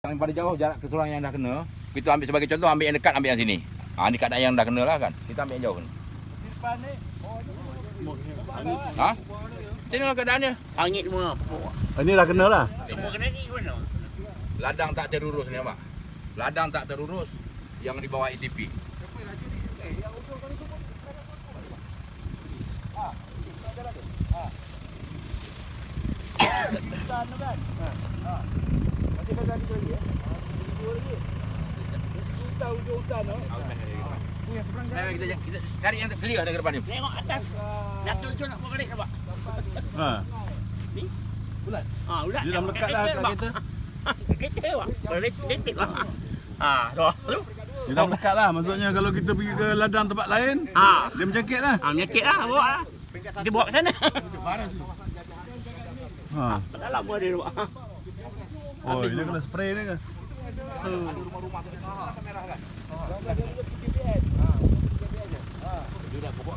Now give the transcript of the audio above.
Yang pada jauh jarak keseluruhan yang dah kena, kita ambil sebagai contoh, ambil yang dekat, ambil yang sini. Ha, dekat yang dah kena lah kan. Kita ambil yang jauh ni. Ha? Macam mana keadaannya? Angit semua. Ini dah kena lah. Semua kena ni mana? Ladang tak terurus ni nampak. Ladang tak terurus yang di bawah ATP. Masih pada habis lagi ya? Dua lagi. Hutan hujung hutan tu. Kita cari yang clear dari depan ni. Tengok atas. Datuk tu nak balik nampak. Ha. Ni? Ulat. Ulat. Dia dah melekat dah kat kereta. Kereta awak. Letik lah. Dah. Dia dah melekat lah. Maksudnya kalau kita pergi ke ladang tempat lain, dia mencangkit lah. Menyakit lah bawa lah. Dia bawa ke sana. Ha. Tak dalam pun ada bawa. Oh, dia kena spray ni ke? Rumah-rumah tu merah kan. Dia dah pokok